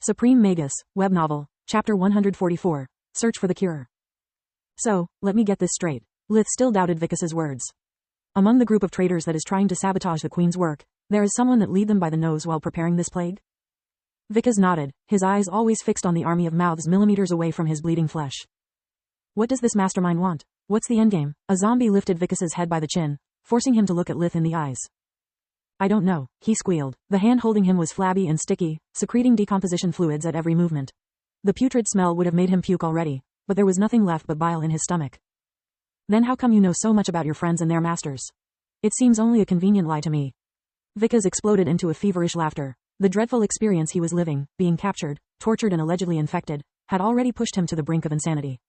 Supreme Magus, Web Novel, Chapter 144, Search for the Cure. So, let me get this straight. Lith still doubted Vicus's words. Among the group of traitors that is trying to sabotage the Queen's work, there is someone that lead them by the nose while preparing this plague? Vicus nodded, his eyes always fixed on the army of mouths millimeters away from his bleeding flesh. What does this mastermind want? What's the endgame? A zombie lifted Vicus's head by the chin, forcing him to look at Lith in the eyes. I don't know, he squealed. The hand holding him was flabby and sticky, secreting decomposition fluids at every movement. The putrid smell would have made him puke already, but there was nothing left but bile in his stomach. Then how come you know so much about your friends and their masters? It seems only a convenient lie to me. Vicus exploded into a feverish laughter. The dreadful experience he was living, being captured, tortured and allegedly infected, had already pushed him to the brink of insanity.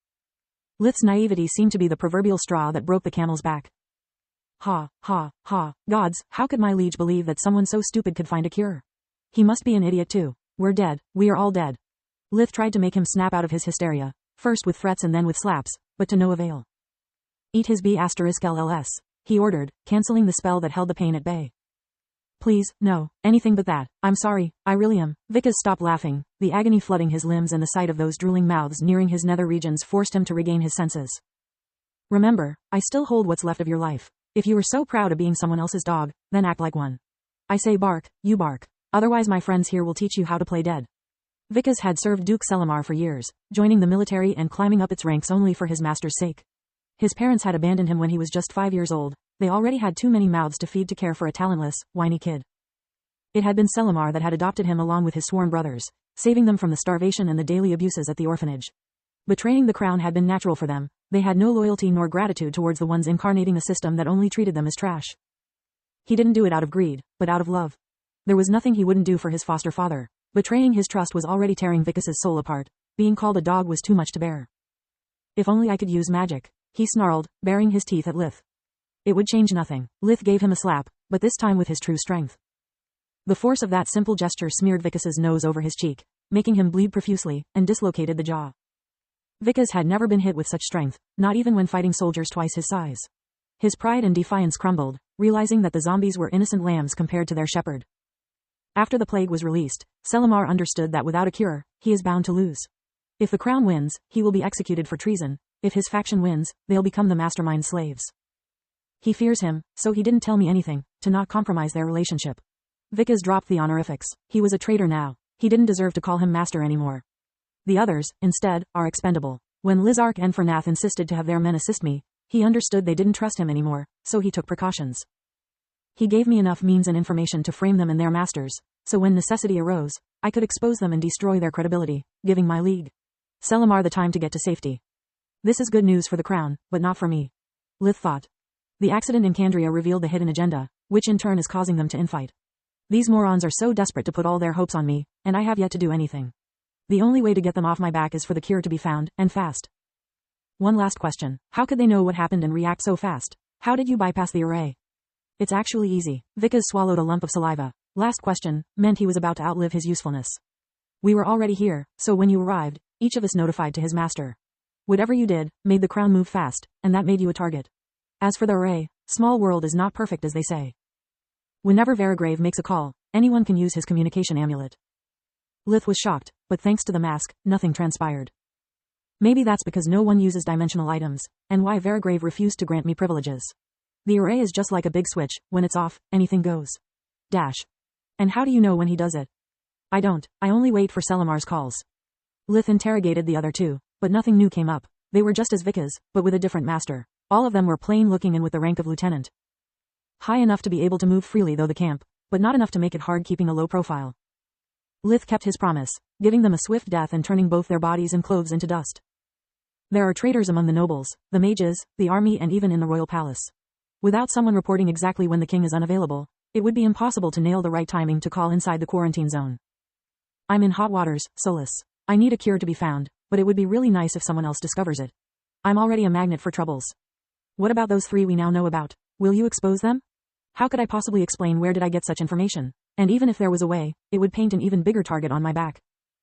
Lith's naivety seemed to be the proverbial straw that broke the camel's back. Ha, ha, ha, gods, how could my liege believe that someone so stupid could find a cure? He must be an idiot too. We're dead, we are all dead. Lith tried to make him snap out of his hysteria, first with threats and then with slaps, but to no avail. Eat his B*LLS, he ordered, cancelling the spell that held the pain at bay. Please, no, anything but that, I'm sorry, I really am. Vicus stopped laughing, the agony flooding his limbs and the sight of those drooling mouths nearing his nether regions forced him to regain his senses. Remember, I still hold what's left of your life. If you were so proud of being someone else's dog, then act like one. I say bark, you bark. Otherwise my friends here will teach you how to play dead. Vicus had served Duke Selimar for years, joining the military and climbing up its ranks only for his master's sake. His parents had abandoned him when he was just 5 years old. They already had too many mouths to feed to care for a talentless, whiny kid. It had been Selimar that had adopted him along with his sworn brothers, saving them from the starvation and the daily abuses at the orphanage. Betraying the crown had been natural for them. They had no loyalty nor gratitude towards the ones incarnating a system that only treated them as trash. He didn't do it out of greed, but out of love. There was nothing he wouldn't do for his foster father. Betraying his trust was already tearing Vicus's soul apart. Being called a dog was too much to bear. If only I could use magic, he snarled, baring his teeth at Lith. It would change nothing. Lith gave him a slap, but this time with his true strength. The force of that simple gesture smeared Vicus's nose over his cheek, making him bleed profusely, and dislocated the jaw. Vicus had never been hit with such strength, not even when fighting soldiers twice his size. His pride and defiance crumbled, realizing that the zombies were innocent lambs compared to their shepherd. After the plague was released, Selimar understood that without a cure, he is bound to lose. If the crown wins, he will be executed for treason. If his faction wins, they'll become the mastermind's slaves. He fears him, so he didn't tell me anything, to not compromise their relationship. Vicus dropped the honorifics. He was a traitor now. He didn't deserve to call him master anymore. The others, instead, are expendable. When Lizark and Fernath insisted to have their men assist me, he understood they didn't trust him anymore, so he took precautions. He gave me enough means and information to frame them and their masters, so when necessity arose, I could expose them and destroy their credibility, giving my league Selimar the time to get to safety. This is good news for the crown, but not for me. Lith thought. The accident in Candria revealed the hidden agenda, which in turn is causing them to infight. These morons are so desperate to put all their hopes on me, and I have yet to do anything. The only way to get them off my back is for the cure to be found, and fast. One last question. How could they know what happened and react so fast? How did you bypass the array? It's actually easy. Vicus swallowed a lump of saliva. Last question meant he was about to outlive his usefulness. We were already here, so when you arrived, each of us notified to his master. Whatever you did, made the crown move fast, and that made you a target. As for the array, small world is not perfect as they say. Whenever Varigrave makes a call, anyone can use his communication amulet. Lith was shocked, but thanks to the mask, nothing transpired. Maybe that's because no one uses dimensional items, and why Varigrave refused to grant me privileges. The array is just like a big switch, when it's off, anything goes. Dash. And how do you know when he does it? I don't, I only wait for Selimar's calls. Lith interrogated the other two, but nothing new came up. They were just as Vicus, but with a different master. All of them were plain looking and with the rank of lieutenant. High enough to be able to move freely though the camp, but not enough to make it hard keeping a low profile. Lith kept his promise, giving them a swift death and turning both their bodies and clothes into dust. There are traitors among the nobles, the mages, the army and even in the royal palace. Without someone reporting exactly when the king is unavailable, it would be impossible to nail the right timing to call inside the quarantine zone. I'm in hot waters, Solus. I need a cure to be found, but it would be really nice if someone else discovers it. I'm already a magnet for troubles. What about those 3 we now know about? Will you expose them? How could I possibly explain where did I get such information? And even if there was a way, it would paint an even bigger target on my back.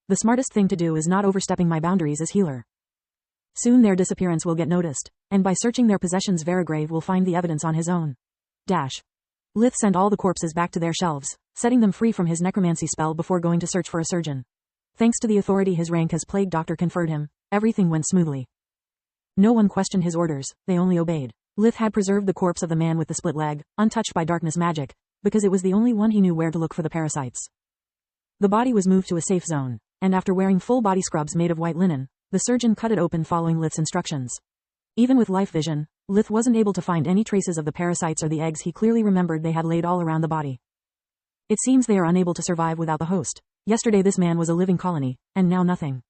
The smartest thing to do is not overstepping my boundaries as healer. Soon their disappearance will get noticed, and by searching their possessions Varigrave will find the evidence on his own. Dash. Lith sent all the corpses back to their shelves, setting them free from his necromancy spell before going to search for a surgeon. Thanks to the authority his rank as plague doctor conferred him, everything went smoothly. No one questioned his orders, they only obeyed. Lith had preserved the corpse of the man with the split leg, untouched by darkness magic, because it was the only one he knew where to look for the parasites. The body was moved to a safe zone, and after wearing full body scrubs made of white linen, the surgeon cut it open following Lith's instructions. Even with life vision, Lith wasn't able to find any traces of the parasites or the eggs he clearly remembered they had laid all around the body. It seems they are unable to survive without the host. Yesterday this man was a living colony, and now nothing.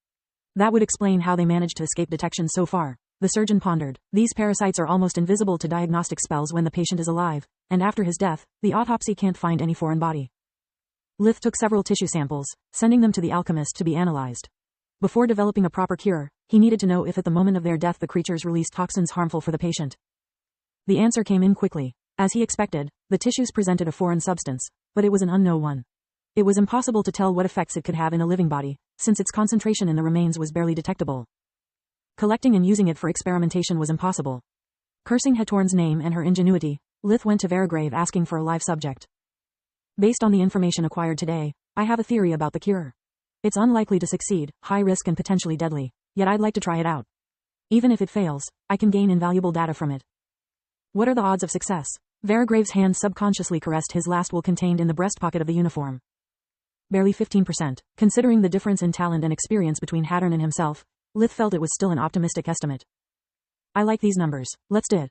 That would explain how they managed to escape detection so far. The surgeon pondered. These parasites are almost invisible to diagnostic spells when the patient is alive, and after his death, the autopsy can't find any foreign body. Lith took several tissue samples, sending them to the alchemist to be analyzed. Before developing a proper cure, he needed to know if at the moment of their death the creatures released toxins harmful for the patient. The answer came in quickly. As he expected, the tissues presented a foreign substance, but it was an unknown one. It was impossible to tell what effects it could have in a living body, since its concentration in the remains was barely detectable. Collecting and using it for experimentation was impossible. Cursing Hatorn's name and her ingenuity, Lith went to Verigrave asking for a live subject. Based on the information acquired today, I have a theory about the cure. It's unlikely to succeed, high risk and potentially deadly, yet I'd like to try it out. Even if it fails, I can gain invaluable data from it. What are the odds of success? Verigrave's hand subconsciously caressed his last will contained in the breast pocket of the uniform. Barely 15%. Considering the difference in talent and experience between Hatorn and himself, Lith felt it was still an optimistic estimate. I like these numbers. Let's do it.